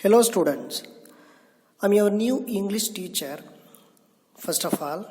Hello students, I'm your new English teacher. First of all,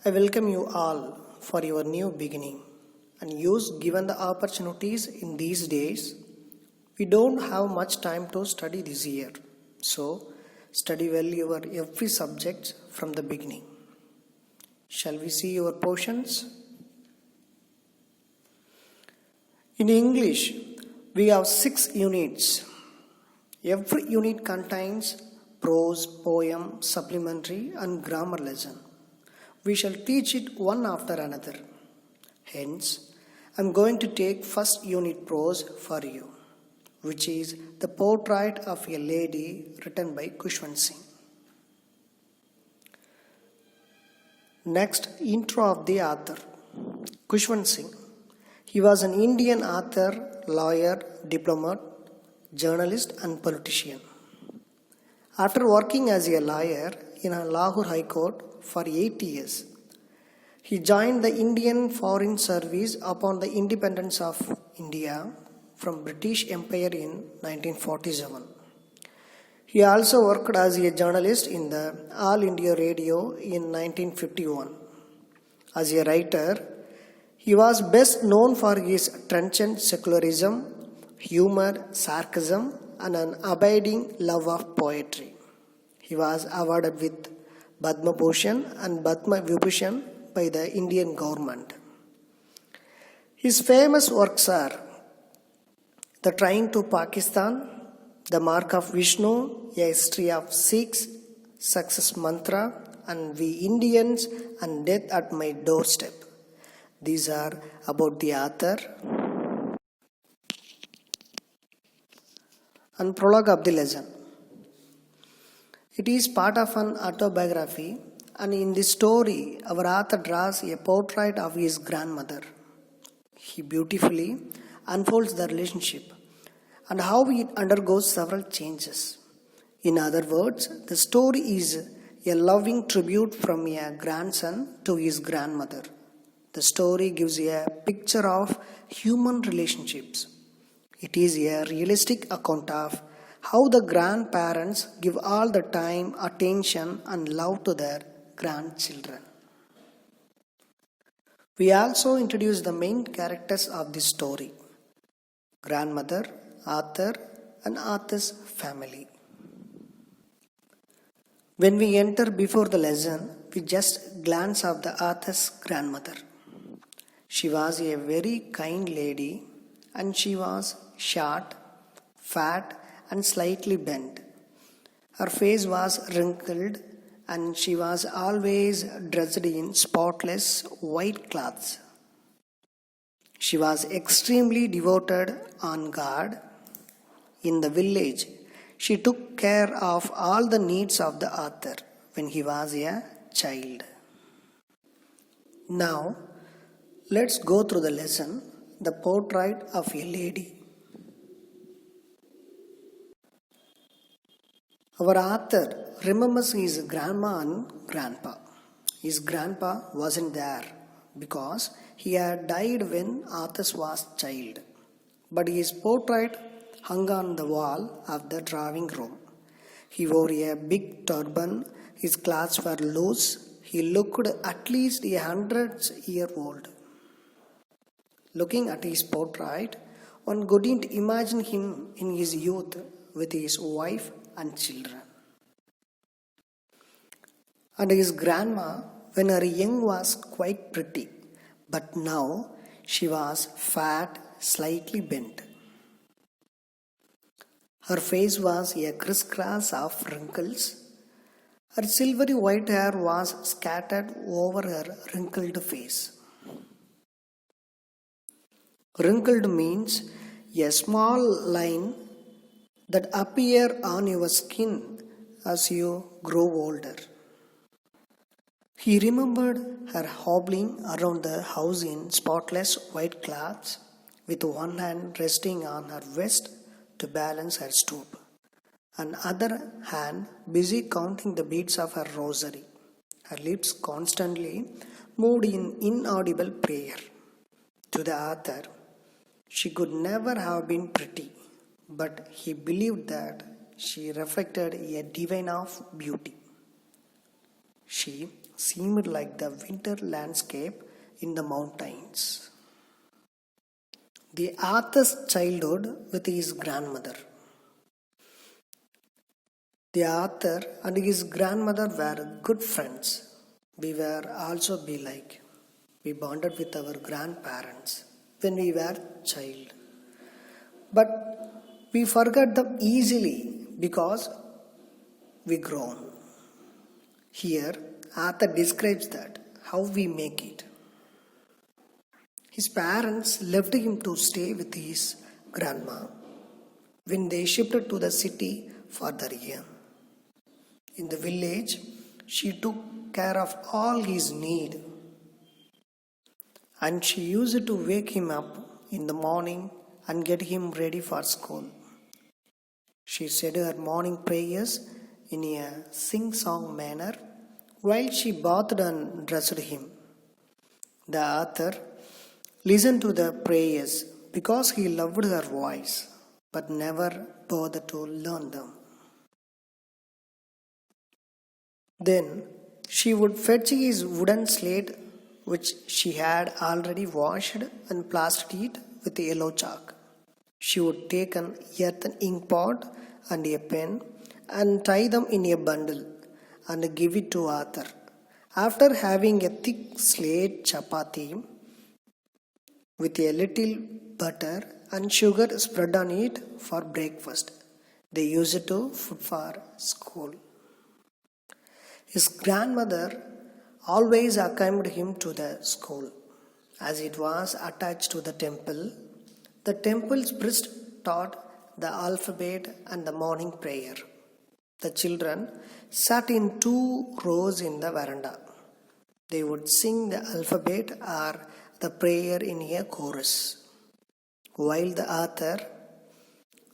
I welcome you all for your new beginning and use given the opportunities in these days. We don't have much time to study this year, so study well your every subject from the beginning. Shall we see your portions? In English, we have 6 units. Every unit contains prose, poem, supplementary and grammar lesson. We shall teach it one after another. Hence, I am going to take first unit prose for you, which is the portrait of a lady written by Khushwant Singh. Next, intro of the author. Khushwant Singh. He was an Indian author, lawyer, diplomat, journalist and politician. After working as a lawyer in a Lahore High Court for 8 years, he joined the Indian Foreign Service upon the independence of India from British Empire in 1947. He also worked as a journalist in the All India Radio in 1951. As a writer, he was best known for his trenchant secularism, humor, sarcasm, and an abiding love of poetry. He was awarded with Padma Bhushan and Padma Vibhushan by the Indian government. His famous works are The Train to Pakistan, The Mark of Vishnu, A History of Sikhs, Success Mantra, and We Indians, and Death at My Doorstep. These are about the author. And prologue of the lesson. It is part of an autobiography, and in this story, our author draws a portrait of his grandmother. He beautifully unfolds the relationship and how it undergoes several changes. In other words, the story is a loving tribute from a grandson to his grandmother. The story gives a picture of human relationships. It is a realistic account of how the grandparents give all the time, attention, and love to their grandchildren. We also introduce the main characters of this story: grandmother, author, and author's family. When we enter before the lesson, we just glance at the author's grandmother. She was a very kind lady, and she was short, fat, and slightly bent. Her face was wrinkled, and she was always dressed in spotless white clothes. She was extremely devoted on God. In the village, she took care of all the needs of the author when he was a child. Now, let's go through the lesson, The Portrait of a Lady. Our author remembers his grandma and grandpa. His grandpa wasn't there because he had died when Arthur was child. But his portrait hung on the wall of the drawing room. He wore a big turban, his clothes were loose, he looked at least 100-year-old. Looking at his portrait, one couldn't imagine him in his youth with his wife and children. And his grandma, when her young, was quite pretty, but now she was fat, slightly bent. Her face was a crisscross of wrinkles. Her silvery white hair was scattered over her wrinkled face. Wrinkled means a small line that appear on your skin as you grow older. He remembered her hobbling around the house in spotless white clothes, with one hand resting on her waist to balance her stoop, and other hand busy counting the beads of her rosary. Her lips constantly moved in inaudible prayer. To the author, she could never have been pretty, but he believed that she reflected a divine of beauty. She seemed like the winter landscape in the mountains. The author's childhood with his grandmother. The author and his grandmother were good friends. We were also be like. We bonded with our grandparents when we were child. But we forgot them easily because we grown. Here, author describes that how we make it. His parents left him to stay with his grandma when they shifted to the city for the year. In the village, she took care of all his need, and she used to wake him up in the morning and get him ready for school. She said her morning prayers in a sing-song manner while she bathed and dressed him. The author listened to the prayers because he loved her voice but never bothered to learn them. Then she would fetch his wooden slate which she had already washed and plastered it with yellow chalk. She would take an earthen ink pot and a pen and tie them in a bundle and give it to Arthur. After having a thick slate chapati with a little butter and sugar spread on it for breakfast, they used it to food for school. His grandmother always accompanied him to the school. As it was attached to the temple, the temple's priest taught the alphabet and the morning prayer. The children sat in 2 rows in the veranda. They would sing the alphabet or the prayer in a chorus. While the author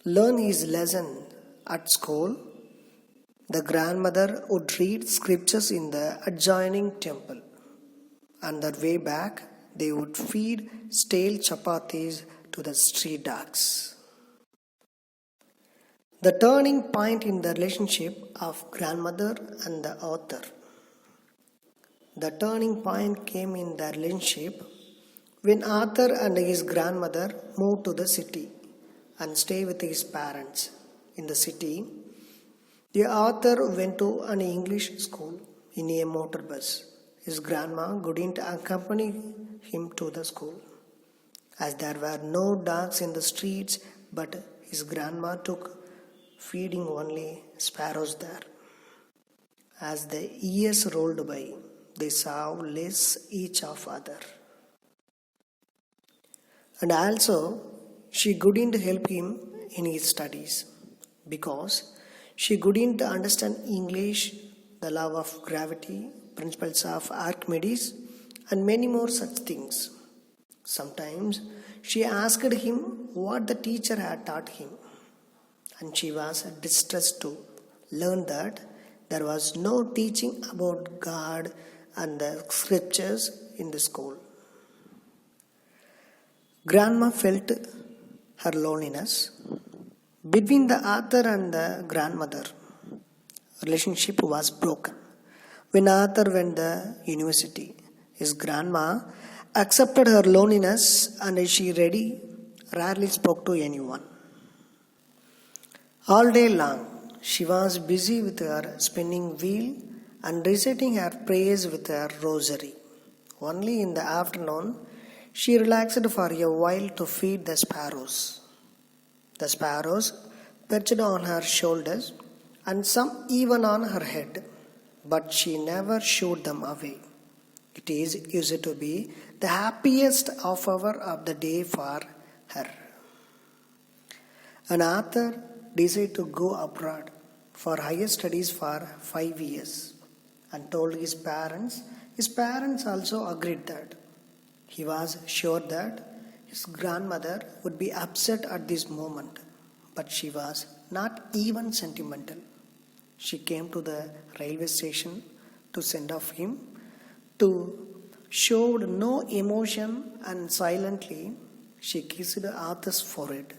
learned his lesson at school, the grandmother would read scriptures in the adjoining temple. On their way back, they would feed stale chapatis to the street dogs. The turning point in the relationship of grandmother and the author. The turning point came in the relationship when Arthur and his grandmother moved to the city and stayed with his parents. In the city, the author went to an English school in a motor bus. His grandma couldn't accompany him to the school, as there were no dogs in the streets, but his grandma took feeding only sparrows there. As the years rolled by, they saw less each of other. And also, she couldn't help him in his studies because she couldn't understand English, the law of gravity, principles of Archimedes, and many more such things. Sometimes she asked him what the teacher had taught him, and she was distressed to learn that there was no teaching about God and the scriptures in the school. Grandma felt her loneliness. Between the author and the grandmother, relationship was broken. When Arthur went to the university, his grandma accepted her loneliness and she rarely spoke to anyone. All day long, she was busy with her spinning wheel and reciting her prayers with her rosary. Only in the afternoon, she relaxed for a while to feed the sparrows. The sparrows perched on her shoulders and some even on her head, but she never shooed them away. It used to be the happiest hour of the day for her. An author decided to go abroad for higher studies for 5 years and told his parents. His parents also agreed that. He was sure that his grandmother would be upset at this moment, but she was not even sentimental. She came to the railway station to send off him, showed no emotion, and silently she kissed Arthur's forehead.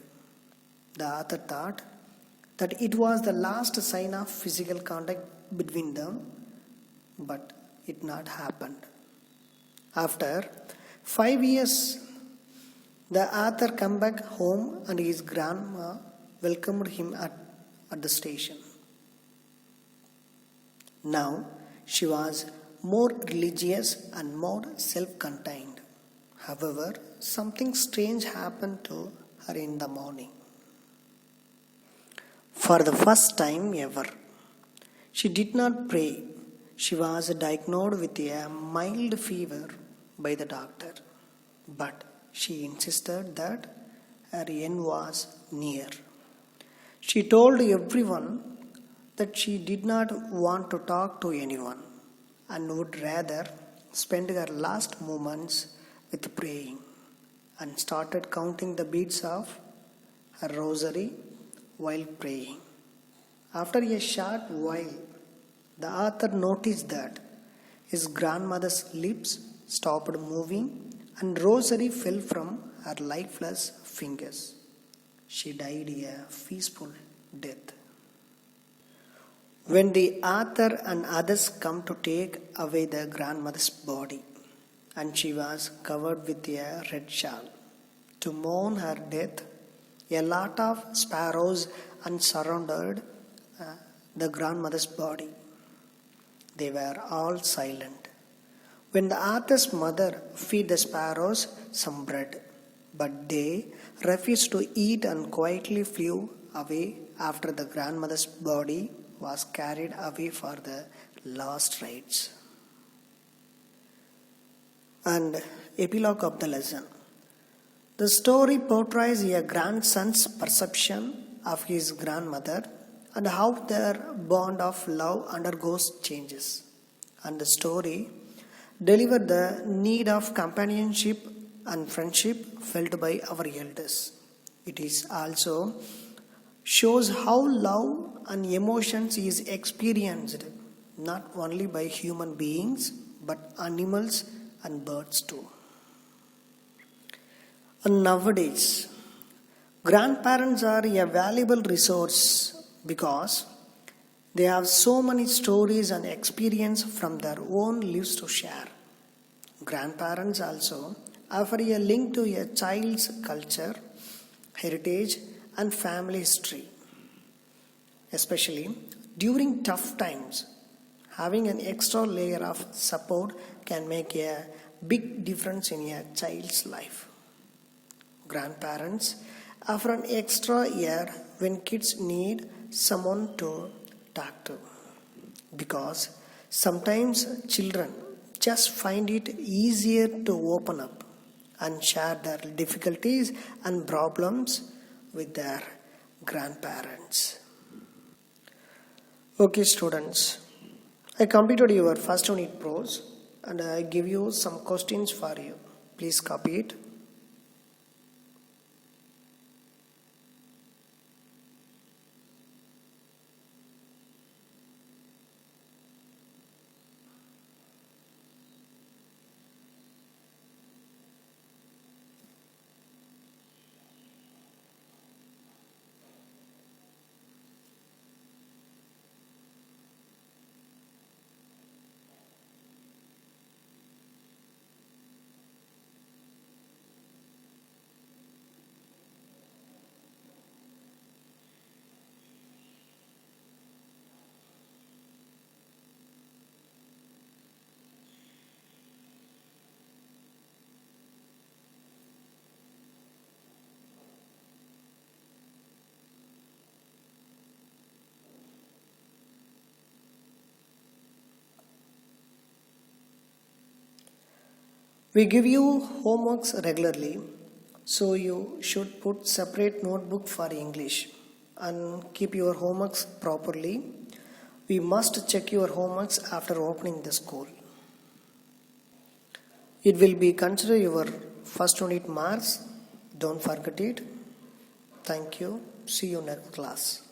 The author thought, that it was the last sign of physical contact between them, but it not happened. After 5 years, the author come back home and his grandma welcomed him at the station. Now she was more religious and more self-contained. However, something strange happened to her in the morning. For the first time ever, she did not pray. She was diagnosed with a mild fever by the doctor, but she insisted that her end was near. She told everyone that she did not want to talk to anyone and would rather spend her last moments with praying, and started counting the beads of her rosary while praying. After a short while, the author noticed that his grandmother's lips stopped moving and rosary fell from her lifeless fingers. She died a peaceful death. When the author and others come to take away the grandmother's body, and she was covered with a red shawl to mourn her death, a lot of sparrows surrounded the grandmother's body. They were all silent. When the author's mother fed the sparrows some bread, but they refused to eat and quietly flew away after the grandmother's body was carried away for the last rites. And epilogue of the lesson. The story portrays a grandson's perception of his grandmother and how their bond of love undergoes changes. And the story delivers the need of companionship and friendship felt by our elders. It is also shows how love and emotions is experienced not only by human beings but animals and birds too. And nowadays, grandparents are a valuable resource because they have so many stories and experience from their own lives to share. Grandparents also offer a link to a child's culture, heritage, and family history. Especially during tough times, having an extra layer of support can make a big difference in a child's life. Grandparents offer an extra ear when kids need someone to talk to, because sometimes children just find it easier to open up and share their difficulties and problems with their grandparents. Okay, students, I completed your first unit prose and I give you some questions for you. Please copy it. We give you homeworks regularly, so you should put separate notebook for English and keep your homeworks properly. We must check your homeworks after opening the school. It will be considered your first unit marks. Don't forget it. Thank you. See you next class.